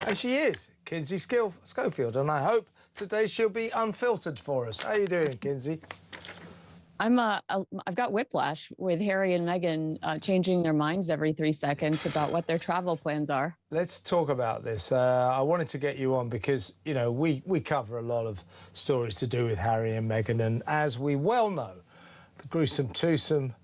And she is, Kinsey Schofield, and I hope today she'll be unfiltered for us. How you doing, Kinsey? I've got whiplash with Harry and Meghan changing their minds every 3 seconds about what their travel plans are. Let's talk about this. I wanted to get you on because, you know, we cover a lot of stories to do with Harry and Meghan, and as we well know, the gruesome twosome,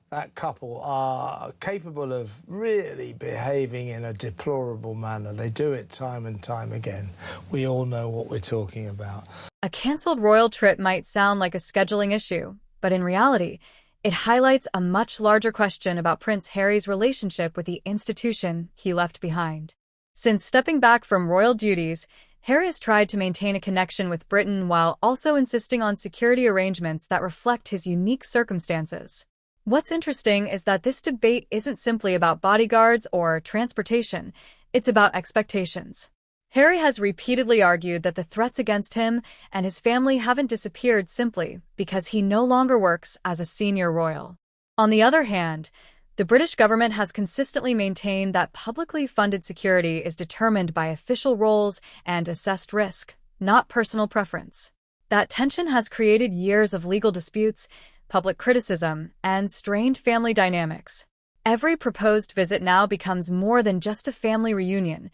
that couple are capable of really behaving in a deplorable manner. They do it time and time again. We all know what we're talking about. A cancelled royal trip might sound like a scheduling issue, but in reality, it highlights a much larger question about Prince Harry's relationship with the institution he left behind. Since stepping back from royal duties, Harry has tried to maintain a connection with Britain while also insisting on security arrangements that reflect his unique circumstances. What's interesting is that this debate isn't simply about bodyguards or transportation, it's about expectations. Harry has repeatedly argued that the threats against him and his family haven't disappeared simply because he no longer works as a senior royal. On the other hand, the British government has consistently maintained that publicly funded security is determined by official roles and assessed risk, not personal preference. That tension has created years of legal disputes, public criticism, and strained family dynamics. Every proposed visit now becomes more than just a family reunion.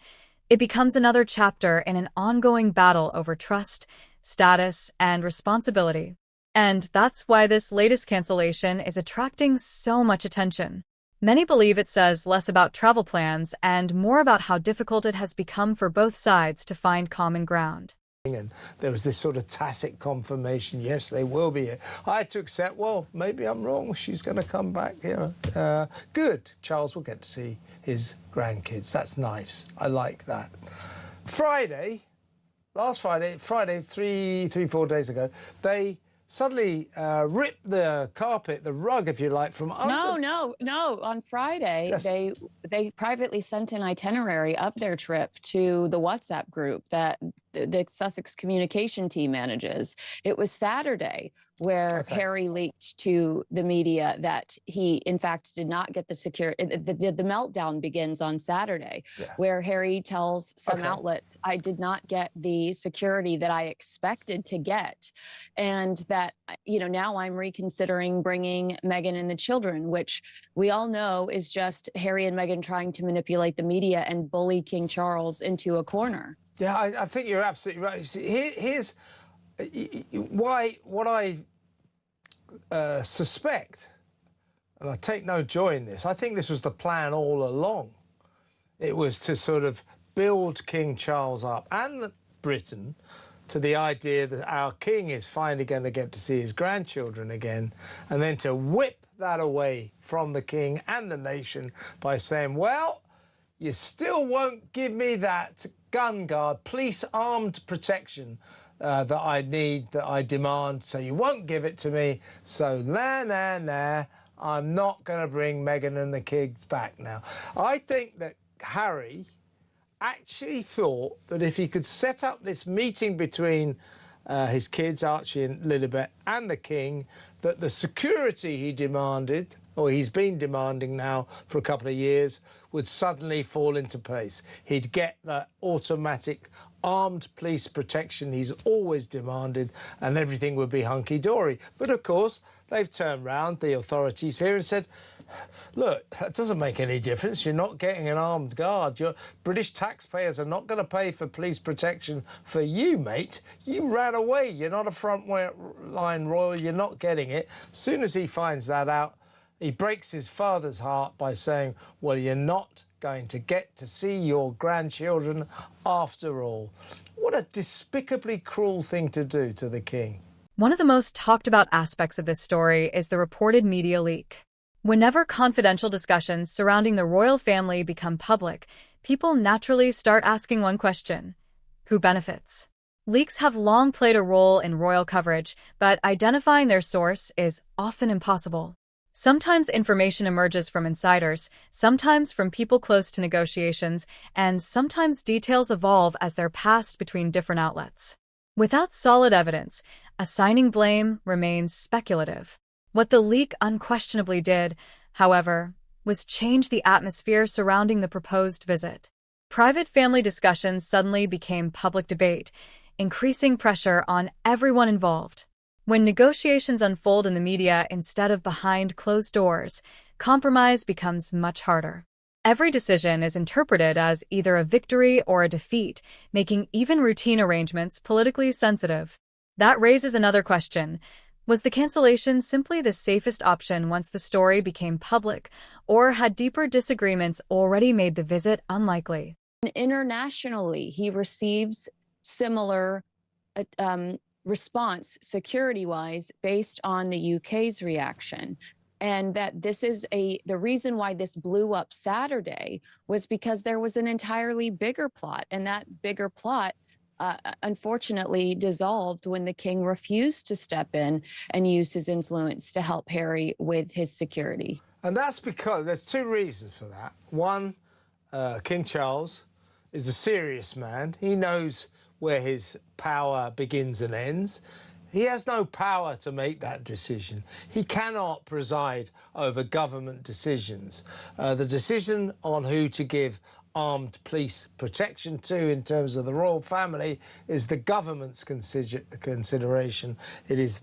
It becomes another chapter in an ongoing battle over trust, status, and responsibility. And that's why this latest cancellation is attracting so much attention. Many believe it says less about travel plans and more about how difficult it has become for both sides to find common ground. And there was this sort of tacit confirmation, yes, they will be here. I had to accept, well, maybe I'm wrong, she's going to come back here. Good, Charles will get to see his grandkids. That's nice. I like that. Last Friday, 4 days ago, they suddenly ripped the carpet, the rug, if you like, from under... No. On Friday, Yes. they privately sent an itinerary of their trip to the WhatsApp group that the Sussex communication team manages. It was Saturday where Harry leaked to the media that he, in fact, did not get the security. The meltdown begins on Saturday, where Harry tells some outlets, I did not get the security that I expected to get. And that, you know, now I'm reconsidering bringing Meghan and the children, which we all know is just Harry and Meghan trying to manipulate the media and bully King Charles into a corner. Yeah, I think you're absolutely right. See, here's why what I suspect, and I take no joy in this, I think this was the plan all along. It was to sort of build King Charles up and Britain to the idea that our king is finally going to get to see his grandchildren again, and then to whip that away from the king and the nation by saying, well, you still won't give me that gun guard, police armed protection that I need, that I demand, so you won't give it to me. So nah, I'm not going to bring Meghan and the kids back now. I think that Harry actually thought that if he could set up this meeting between his kids, Archie and Lilibet, and the king, that the security he demanded, or he's been demanding now for a couple of years, would suddenly fall into place. He'd get that automatic armed police protection he's always demanded, and everything would be hunky-dory. But of course, they've turned round, the authorities here, and said, look, that doesn't make any difference. You're not getting an armed guard. Your British taxpayers are not going to pay for police protection for you, mate. You ran away. You're not a front-line royal. You're not getting it. As soon as he finds that out, he breaks his father's heart by saying, well, you're not going to get to see your grandchildren after all. What a despicably cruel thing to do to the king. One of the most talked about aspects of this story is the reported media leak. Whenever confidential discussions surrounding the royal family become public, people naturally start asking one question: who benefits? Leaks have long played a role in royal coverage, but identifying their source is often impossible. Sometimes information emerges from insiders, sometimes from people close to negotiations, and sometimes details evolve as they're passed between different outlets. Without solid evidence, assigning blame remains speculative. What the leak unquestionably did, however, was change the atmosphere surrounding the proposed visit. Private family discussions suddenly became public debate, increasing pressure on everyone involved. When negotiations unfold in the media instead of behind closed doors, compromise becomes much harder. Every decision is interpreted as either a victory or a defeat, making even routine arrangements politically sensitive. That raises another question. Was the cancellation simply the safest option once the story became public, or had deeper disagreements already made the visit unlikely? Internationally, he receives similar response security-wise based on the UK's reaction. And that this is the reason why this blew up Saturday was because there was an entirely bigger plot. And that bigger plot, unfortunately, dissolved when the king refused to step in and use his influence to help Harry with his security. And that's because there's two reasons for that. One, King Charles is a serious man. He knows where his power begins and ends. He has no power to make that decision. He cannot preside over government decisions. The decision on who to give armed police protection to in terms of the royal family is the government's consideration. It is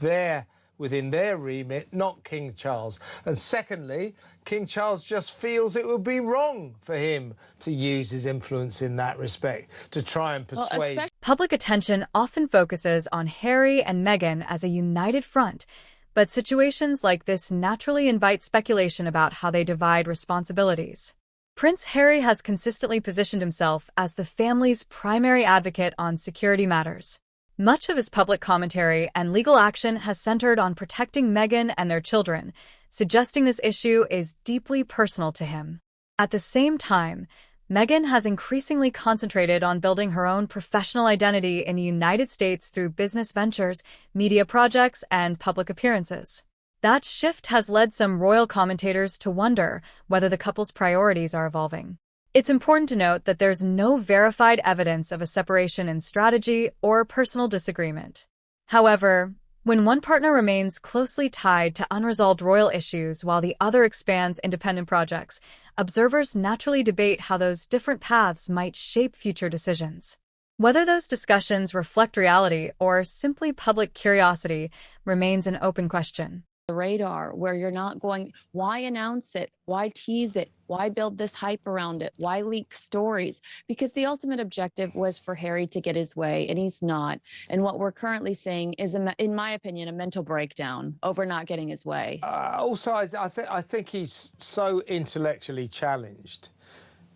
within their remit, not King Charles. And secondly, King Charles just feels it would be wrong for him to use his influence in that respect to try and persuade. Public attention often focuses on Harry and Meghan as a united front, but situations like this naturally invite speculation about how they divide responsibilities. Prince Harry has consistently positioned himself as the family's primary advocate on security matters. Much of his public commentary and legal action has centered on protecting Meghan and their children, suggesting this issue is deeply personal to him. At the same time, Meghan has increasingly concentrated on building her own professional identity in the United States through business ventures, media projects, and public appearances. That shift has led some royal commentators to wonder whether the couple's priorities are evolving. It's important to note that there's no verified evidence of a separation in strategy or personal disagreement. However, when one partner remains closely tied to unresolved royal issues while the other expands independent projects, observers naturally debate how those different paths might shape future decisions. Whether those discussions reflect reality or simply public curiosity remains an open question. The radar, where you're not going, why announce it? Why tease it? Why build this hype around it? Why leak stories? Because the ultimate objective was for Harry to get his way, and he's not. And what we're currently seeing is, in my opinion, a mental breakdown over not getting his way. Also, I think he's so intellectually challenged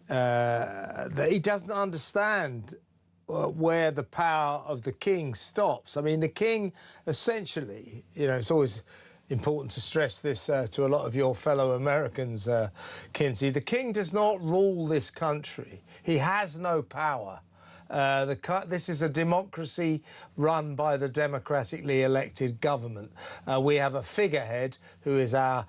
that he doesn't understand where the power of the king stops. I mean, the king essentially, it's always important to stress this to a lot of your fellow Americans, Kinsey. The king does not rule this country. He has no power. This is a democracy run by the democratically elected government. We have a figurehead who is our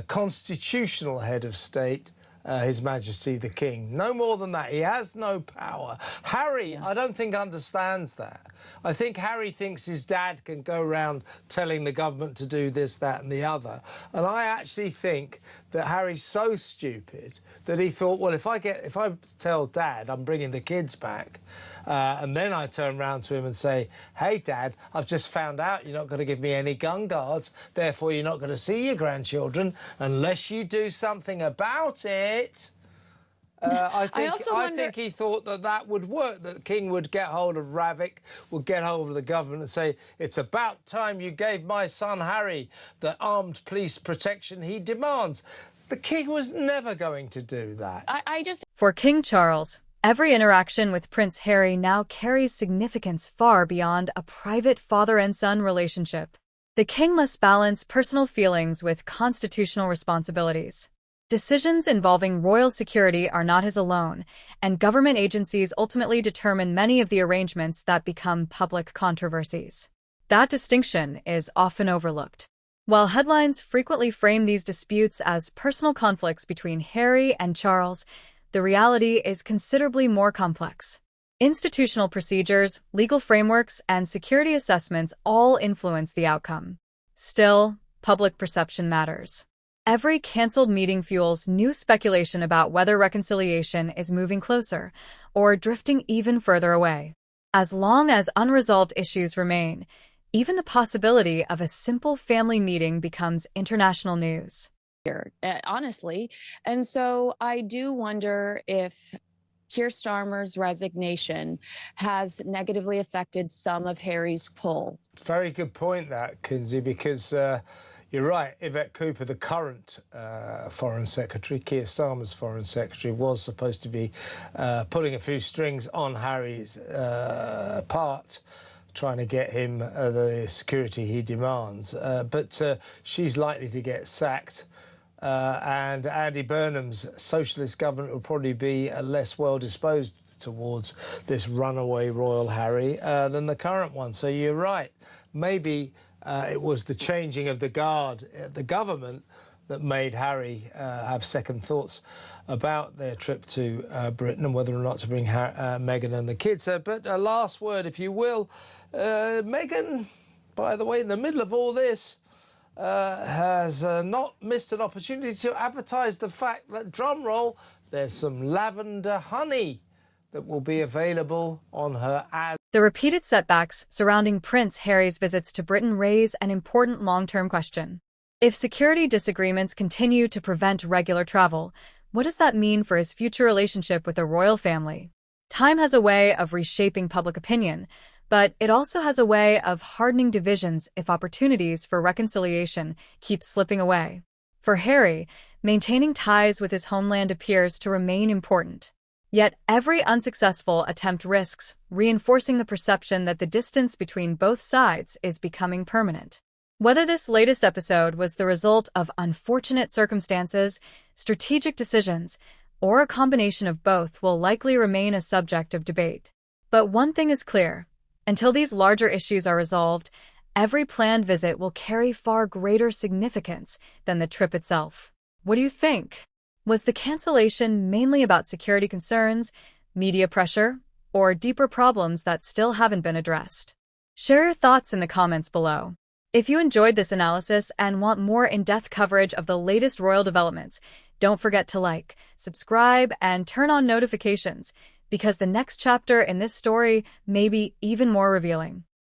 constitutional head of state, His Majesty the King. No more than that. He has no power. Harry, I don't think, understands that. I think Harry thinks his dad can go around telling the government to do this, that and the other. And I actually think that Harry's so stupid that he thought, well, if I tell Dad I'm bringing the kids back, and then I turn around to him and say, hey, Dad, I've just found out you're not going to give me any gun guards, therefore you're not going to see your grandchildren unless you do something about it. I think he thought that would work, that the king would get hold of Ravik, would get hold of the government and say, it's about time you gave my son Harry the armed police protection he demands. The king was never going to do that. For King Charles, every interaction with Prince Harry now carries significance far beyond a private father and son relationship. The king must balance personal feelings with constitutional responsibilities. Decisions involving royal security are not his alone, and government agencies ultimately determine many of the arrangements that become public controversies. That distinction is often overlooked. While headlines frequently frame these disputes as personal conflicts between Harry and Charles, the reality is considerably more complex. Institutional procedures, legal frameworks, and security assessments all influence the outcome. Still, public perception matters. every cancelled meeting fuels new speculation about whether reconciliation is moving closer or drifting even further away. As long as unresolved issues remain, even the possibility of a simple family meeting becomes international news. Honestly. And so I do wonder if Keir Starmer's resignation has negatively affected some of Harry's pull. Very good point, that, Kinsey, because you're right. Yvette Cooper, the current Foreign Secretary, Keir Starmer's Foreign Secretary, was supposed to be pulling a few strings on Harry's part, trying to get him the security he demands. But she's likely to get sacked. And Andy Burnham's socialist government will probably be less well disposed towards this runaway royal Harry than the current one. So you're right. Maybe it was the changing of the guard at the government that made Harry have second thoughts about their trip to Britain and whether or not to bring Meghan and the kids. But a last word, if you will. Meghan, by the way, in the middle of all this, has not missed an opportunity to advertise the fact that, drum roll, there's some lavender honey that will be available on her ad. The repeated setbacks surrounding Prince Harry's visits to Britain raise an important long-term question. If security disagreements continue to prevent regular travel, what does that mean for his future relationship with the royal family? Time has a way of reshaping public opinion, but it also has a way of hardening divisions if opportunities for reconciliation keep slipping away. For Harry, maintaining ties with his homeland appears to remain important. Yet every unsuccessful attempt risks reinforcing the perception that the distance between both sides is becoming permanent. Whether this latest episode was the result of unfortunate circumstances, strategic decisions, or a combination of both will likely remain a subject of debate. But one thing is clear. Until these larger issues are resolved, every planned visit will carry far greater significance than the trip itself. What do you think? Was the cancellation mainly about security concerns, media pressure, or deeper problems that still haven't been addressed? Share your thoughts in the comments below. If you enjoyed this analysis and want more in-depth coverage of the latest royal developments, don't forget to like, subscribe, and turn on notifications, because the next chapter in this story may be even more revealing.